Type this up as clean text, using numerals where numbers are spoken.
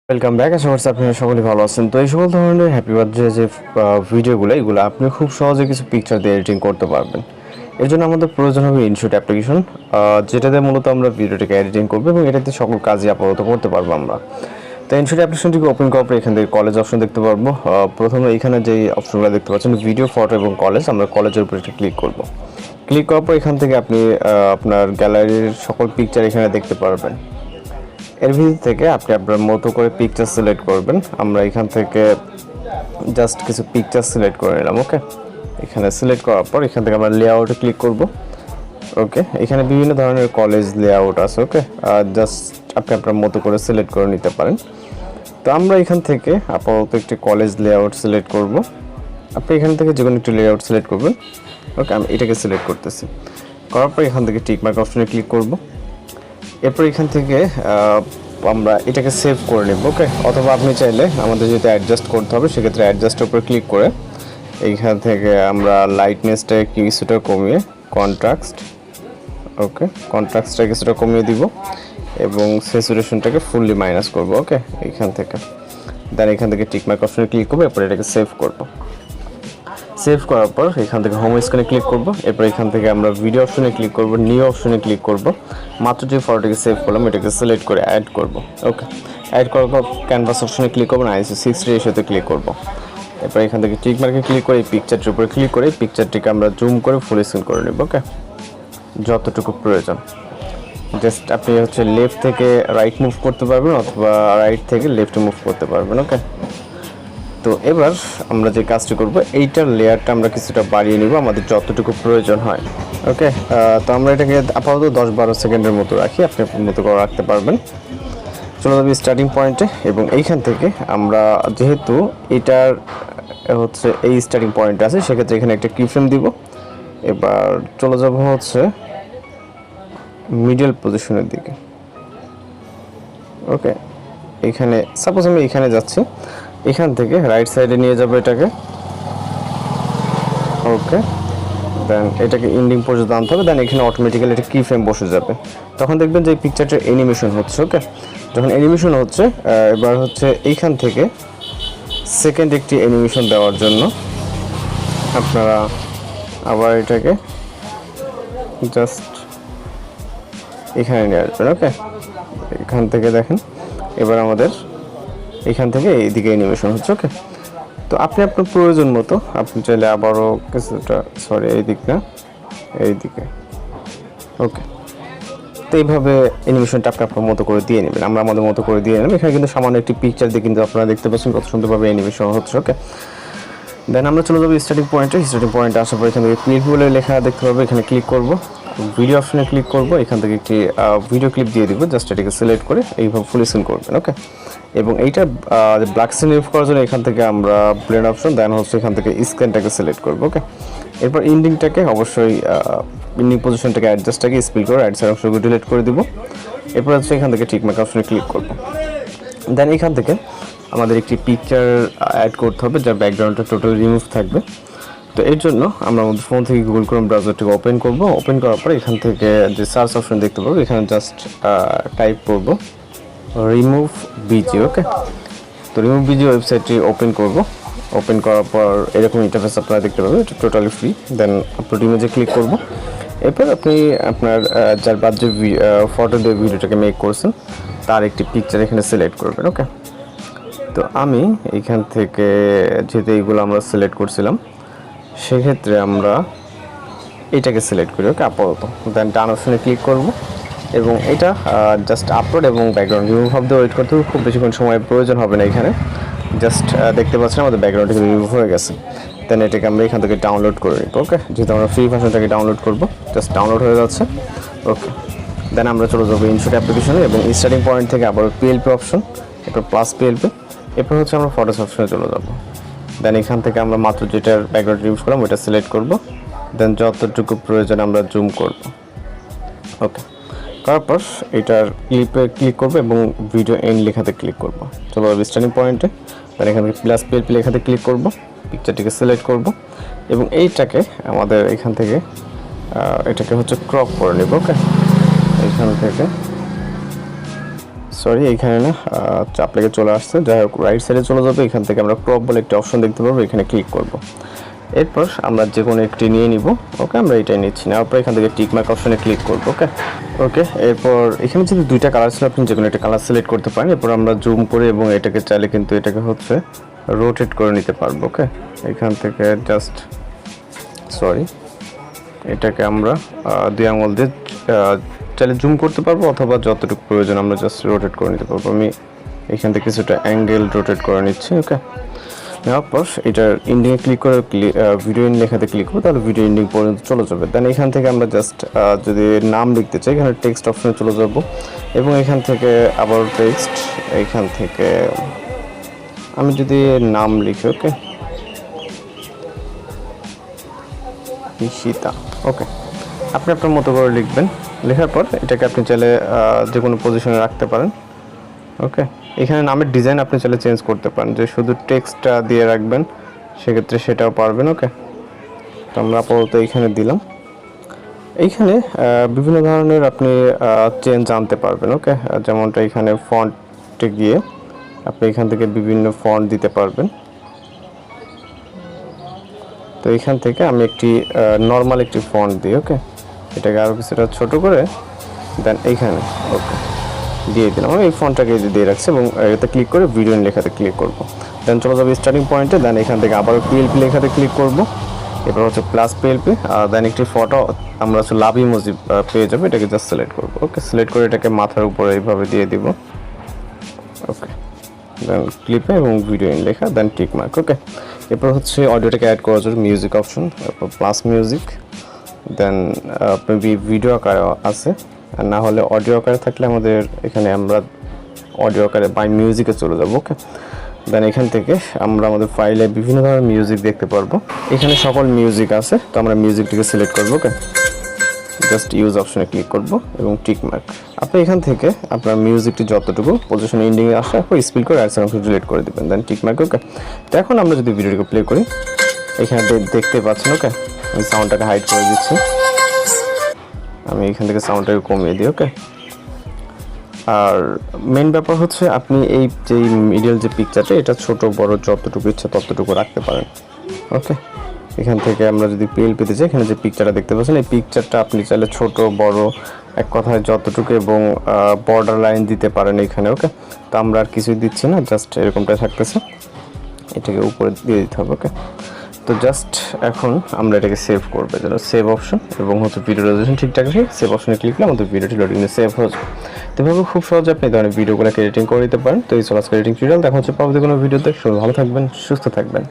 Welcome back. আশা করছি আপনারা সকলেই ভালো আছেন। তো এই সকল ধরনের হ্যাপি বার্থডে যে ভিডিওগুলো এগুলো আপনি খুব সহজে কিছু পিকচার দিয়ে এডিটিং করতে পারবেন। এর জন্য আমাদের প্রয়োজন হবে ইনশট অ্যাপ্লিকেশন, যেটাতে মূলত আমরা ভিডিওটাকে এডিটিং করবো এবং এটাতে সকল কাজই আপাতত করতে পারবো আমরা। তো ইনশট অ্যাপ্লিকেশনটিকে ওপেন করার পর এখান থেকে কলেজ অপশন দেখতে পারবো। প্রথমে এখানে যে অপশনগুলো দেখতে পাচ্ছেন ভিডিও, ফটো এবং কলেজ, আমরা কলেজের উপর একটা ক্লিক করব। ক্লিক করার পর এখান থেকে আপনি আপনার গ্যালারির সকল পিকচার এখানে দেখতে পারবেন। এর ভিতর থেকে আপনি আপনার মতো করে পিকচার সিলেক্ট করবেন। আমরা এখান থেকে জাস্ট কিছু পিকচার সিলেক্ট করে নিলাম। ওকে, এখানে সিলেক্ট করার পর এখান থেকে আমরা লেআউটে ক্লিক করব। ওকে, এখানে বিভিন্ন ধরনের কলেজ লেআউট আছে। ওকে, জাস্ট আপনি আপনার মতো করে সিলেক্ট করে নিতে পারেন। তো আমরা এখান থেকে আপাতত একটি কলেজ লেআউট সিলেক্ট করব। আপনি এখান থেকে যে কোনো একটি লেআউট সিলেক্ট করবেন। ওকে, আমি এটাকে সিলেক্ট করতেছি। করার পর এখান থেকে টিক মার্ক অপশনে ক্লিক করব। এরপর এখান থেকে আমরা এটাকে সেভ করে নেব। ওকে, অথবা আপনি চাইলে আমাদের যদি অ্যাডজাস্ট করতে হবে সেক্ষেত্রে অ্যাডজাস্টের উপর ক্লিক করে এইখান থেকে আমরা লাইটনেসটা কিছুটা কমিয়ে কন্ট্রাস্ট, ওকে কন্ট্রাস্টটা কিছুটা কমিয়ে দিব এবং স্যাচুরেশনটাকে ফুললি মাইনাস করব। ওকে, এইখান থেকে দেন এখান থেকে টিকমার্ক অপশনে ক্লিক করবো। এরপর এটাকে সেভ করব। সেভ করার পর এখান থেকে হোম স্ক্রিনে ক্লিক করব। এরপর এখান থেকে আমরা ভিডিও অপশনে ক্লিক করব, নিউ অপশনে ক্লিক করব। মাত্র যে ফটোটাকে সেভ করলাম এটাকে সিলেক্ট করে অ্যাড করব। ওকে, অ্যাড করার পর ক্যানভাস অপশনে ক্লিক করব, 9:6 রেশিওতে ক্লিক করব। এরপর এখান থেকে টিক মার্কে ক্লিক করে এই পিকচারটির উপরে ক্লিক করে পিকচারটিকে আমরা জুম করে ফুল স্ক্রিন করে নেব। ওকে, যতটুকু প্রয়োজন। জাস্ট আপনি লেফট থেকে রাইট মুভ করতে পারবেন অথবা রাইট থেকে লেফটে মুভ করতে পারবেন। ওকে, তো এবার আমরা যে কাজটি করব এইটার লেয়ারটা আমরা কিছুটা বাড়িয়ে নিব আমাদের যতটুকু প্রয়োজন হয়। ওকে, তো আমরা এটাকে আপাতত 10-12 সেকেন্ডের মতো রাখি, আপনি আপনার মতো করে রাখতে পারবেন। চলে যাবে স্টার্টিং পয়েন্টে এবং এইখান থেকে আমরা যেহেতু এটার এই স্টার্টিং পয়েন্ট আছে সেক্ষেত্রে এখানে একটা কিফ্রেম দিব। এবার চলে যাব মিডল পজিশনের দিকে। ওকে, এখানে সাপোজ আমি এখানে যাচ্ছি, এখান থেকে রাইট সাইডে নিয়ে যাব এটাকে। ওকে, দেন এটাকে এন্ডিং পর্যন্ত আনতে হবে। দেন এখানে অটোমেটিক্যালি একটা কি ফ্রেম বসে যাবে। তখন দেখবেন যে এই পিকচারটার অ্যানিমেশন হচ্ছে। ওকে, যখন অ্যানিমেশন হচ্ছে এবার এইখান থেকে সেকেন্ড একটি অ্যানিমেশন দেওয়ার জন্য আপনারা আবার এটাকে জাস্ট এখানে নিয়ে আসবেন। ওকে, এখান থেকে দেখেন এবার আমাদের এখান থেকে এইদিকে অ্যানিমেশন হচ্ছে। ওকে, তো আপনি আপনার প্রয়োজন মতো আপনি চাইলে আবারও কিছুটা এইদিকে। ওকে, তো এইভাবে অ্যানিমেশনটা আপনি আপনার মতো করে দিয়ে নেবেন। আমরা আমাদের মতো করে দিয়ে নেব। এখানে কিন্তু সামান্য একটি পিকচার দিয়ে কিন্তু আপনারা দেখতে পাচ্ছেন কত সুন্দরভাবে অ্যানিমেশন হচ্ছে। ওকে, দেন আমরা চলে যাবো স্টার্টিং পয়েন্টে আসার পর এখান থেকে ক্লিপ বলে লেখা দেখতে পাবো। এখানে ক্লিক করব, ভিডিও অপশনে ক্লিক করব, এখান থেকে একটি ভিডিও ক্লিপ দিয়ে দিব। জাস্ট এটাকে সিলেক্ট করে এইভাবে ফুল স্ক্রিন করবেন। ওকে, এবং এইটা ব্ল্যাক স্ক্রিন রিমুভ করার জন্য এখান থেকে আমরা ব্লেন্ড অপশন দেন এখান থেকে স্ক্যানটাকে সিলেক্ট করব। ওকে, এরপর ইন্ডিংটাকে অবশ্যই ইন্ডিং পজিশনটাকে অ্যাডজাস্টটাকে স্পিল করে রাইট সাইড অপশনকে ডিলিট করে দিব। এরপর এখান থেকে টিকমার্ক অপশনে ক্লিক করব। দেন এখান থেকে আমাদের একটি পিকচার অ্যাড করতে হবে যার ব্যাকগ্রাউন্ডটা টোটাল রিমুভ থাকবে। তো এর জন্য আমরা আমাদের ফোন থেকে গুগল ক্রোম ব্রাউজারটাকে ওপেন করব। ওপেন করার পর এখান থেকে যে সার্চ অপশন দেখতে পাবো এখানে জাস্ট টাইপ করব রিমুভ বিজি। ওকে, তো রিমুভ বিজি ওয়েবসাইটটি ওপেন করব। ওপেন করার পর এরকম ইন্টারফেস আপনারা দেখতে পাবেন, এটা টোটালি ফ্রি। দেন আপলোড ইমেজে ক্লিক করব। এরপর আপনি আপনার যার বাদ যে ফটো দিয়ে ভিডিওটাকে মেক করছেন তার একটি পিকচার এখানে সিলেক্ট করবেন। ওকে, তো আমি এখান থেকে যেহেতু এইগুলো আমরা সিলেক্ট করছিলাম সেক্ষেত্রে আমরা এটাকে সিলেক্ট করি। ওকে, আপাতত দেন ডান অপশনে ক্লিক করব এবং এটা জাস্ট আপলোড এবং ব্যাকগ্রাউন্ড রিমুভ হবে। ওয়েট করতে খুব বেশিক্ষণ সময় প্রয়োজন হবে না। এখানে জাস্ট দেখতে পাচ্ছেন আমাদের ব্যাকগ্রাউন্ড থেকে রিমুভ হয়ে গেছে। দেন এটাকে আমরা এখান থেকে ডাউনলোড করে নিব। ওকে, যেহেতু আমরা ফ্রি ভার্সনটাকে ডাউনলোড করব, জাস্ট ডাউনলোড হয়ে যাচ্ছে। ওকে, দেন আমরা চলে যাবো ইনশট অ্যাপ্লিকেশনে এবং স্টার্টিং পয়েন্ট থেকে আবার পিএলপি অপশন, এরপর প্লাস পিএলপি, এরপর আমরা ফটোস অপশনে চলে যাব। দেন এখান থেকে আমরা মাত্র যেটার ব্যাকগ্রাউন্ড ইউজ করলাম ওইটা সিলেক্ট করব। দেন যতটুকু প্রয়োজন আমরা জুম করব। ওকে, তারপর এটার ক্লিপে ক্লিক করব এবং ভিডিও এন্ড লেখাতে ক্লিক করব। চলো স্টার্টিং পয়েন্টে দেন এখান থেকে প্লাস পিএলপি লেখাতে ক্লিক করব, পিকচারটিকে সিলেক্ট করব এবং এইটাকে আমাদের এখান থেকে এটাকে ক্রপ করে নেব। ওকে, এখান থেকে সরি এইখানে না চাপ লেগে চলে আসছে, যাই হোক রাইট সাইডে চলে যাবে। এখান থেকে আমরা ক্রপ বলে একটা অপশন দেখতে পাবো, এখানে ক্লিক করব। এরপর আমরা যে কোনো একটি নিয়ে নিব। ওকে, আমরা এটাই নিচ্ছি, নেওয়ার পর এখান থেকে টিক মার্ক অপশনে ক্লিক করব। ওকে ওকে, এরপর এখানে যদি দুইটা কালার ছিল আপনি যে কোনো একটা কালার সিলেক্ট করতে পারেন। এরপর আমরা জুম করে এবং এটাকে চাইলে কিন্তু এটাকে হচ্ছে রোটেট করে নিতে পারবো। ওকে, এখান থেকে জাস্ট সরি এটাকে আমরা দুই আঙুল দিয়ে চাইলে জুম করতে পারবো, অথবা যতটুকু প্রয়োজন আমরা জাস্ট রোটেট করে নিতে পারবো। আমি এখান থেকে কিছুটা অ্যাঙ্গেল রোটেট করে নিচ্ছি। ওকে, নেওয়ার পর এটার ইন্ডিংয়ে ক্লিক করে ভিডিও ইন লেখাতে ক্লিক করবো, তাহলে ভিডিও ইন্ডিং পর্যন্ত চলে যাবে। দেন এখান থেকে আমরা জাস্ট যদি নাম লিখতে চাই এখানে টেক্সট অপশনে চলে যাব, এবং এখান থেকে আবার টেক্সট, এখান থেকে আমি যদি নাম লিখি, ওকে ঈশিতা। ওকে, আপনি আপনার মতো করে লিখবেন। লেখার পর এটাকে আপনি চাইলে যে কোনো পজিশনে রাখতে পারেন। ওকে, এখানে নামের ডিজাইন আপনি চাইলে চেঞ্জ করতে পারেন, যে শুধু টেক্সটটা দিয়ে রাখবেন সেক্ষেত্রে সেটাও পারবেন। ওকে, তো আমরা আপাতত এইখানে দিলাম। এইখানে বিভিন্ন ধরনের আপনি চেঞ্জ আনতে পারবেন। ওকে, যেমনটা এখানে ফন্টে গিয়ে আপনি এখান থেকে বিভিন্ন ফন্ট দিতে পারবেন। তো এখান থেকে আমি একটি নর্মাল একটি ফন্ট দিই। ওকে, এটাকে আরও কিছুটা ছোট করে দেন এইখানে ওকে দিয়ে দিলাম। আমি এই ফন্টটাকে দিয়ে রাখছি এবং এতে ক্লিক করে ভিডিও লেখাতে ক্লিক করব। দেন চলে যাবে স্টার্টিং পয়েন্টে, দেন এখান থেকে আবার পিএলপি লেখাতে ক্লিক করব। এবার হচ্ছে প্লাস পিএলপি, দেন একটি ফটো আমরা হচ্ছে লাভ ইমোজি পেয়ে যাবে, এটাকে জাস্ট সিলেক্ট করব। ওকে, সিলেক্ট করে এটাকে মাথার উপরে এইভাবে দিয়ে দিব। ওকে, দেন ক্লিপে এবং ভিডিও ইন লেখা, দেন টিক মার্ক। ওকে, এরপর হচ্ছে অডিওটাকে অ্যাড করার জন্য মিউজিক অপশন, তারপর প্লাস মিউজিক, দেন মেবি ভিডিও আকারে আছে, আর না হলে অডিও আকারে থাকলে আমাদের এখানে আমরা অডিও আকারে বাই মিউজিকে চলে যাব। ওকে, দেন এখান থেকে আমরা আমাদের ফাইলে বিভিন্ন ধরনের মিউজিক দেখতে পারবো। এখানে সকল মিউজিক আছে, তো আমরা মিউজিকটিকে সিলেক্ট করবো। ওকে, জাস্ট ইউজ অপশনে ক্লিক করব এবং টিক মার্ক। আপনি এখান থেকে আপনার মিউজিকটি যতটুকু পজিশন এন্ডিংয়ে আসে আপনি স্পিল করে অ্যাডস অপশন ডিলিট করে দিবেন, দেন টিক মার্ক। ওকে, তো এখন আমরা যদি ভিডিওটিকে প্লে করি এখানে দেখতে পাচ্ছেন। ওকে, আমি সাউন্ডটাকে হাইড করে দিচ্ছি, আমি এখান থেকে সাউন্ডটাকে কমিয়ে দিই। ওকে, আর মেন ব্যাপার হচ্ছে আপনি এই যে মিডিয়াল যে পিকচারটা এটা ছোট বড় যতটুকু ইচ্ছা ততটুকু রাখতে পারেন। ওকে, এখান থেকে আমরা যদি পিএলপিতে যাই এখানে যে পিকচারটা দেখতে পাচ্ছেন এই পিকচারটা আপনি চাইলে ছোট বড় এক কথায় যতটুকু এবং বর্ডার লাইন দিতে পারেন এখানে। ওকে, তো আমরা আর কিছুই দিচ্ছি না, জাস্ট এরকমটাই থাকতেছে, এটাকে উপরে দিয়ে দিতে হবে। ওকে, তো জাস্ট এখন আমরা এটাকে সেভ করবো, যেন সেভ অপশন এবং হচ্ছে ভিডিও রেজলিউশন ঠিকঠাক আছে সেভ অপশনে ক্লিক করলে আমাদের ভিডিওটি লোডিংয়ে সেভ হয়ে যাবে। তো এভাবে খুব সহজে আপনি ধরনের ভিডিওগুলোকে এডিটিং করে দিতে পারেন। তো এই সব আজকে এডিটিং টিউটোরিয়াল দেখা হচ্ছে পরবর্তী কোনো ভিডিওতে। সবাই ভালো থাকবেন, সুস্থ থাকবেন।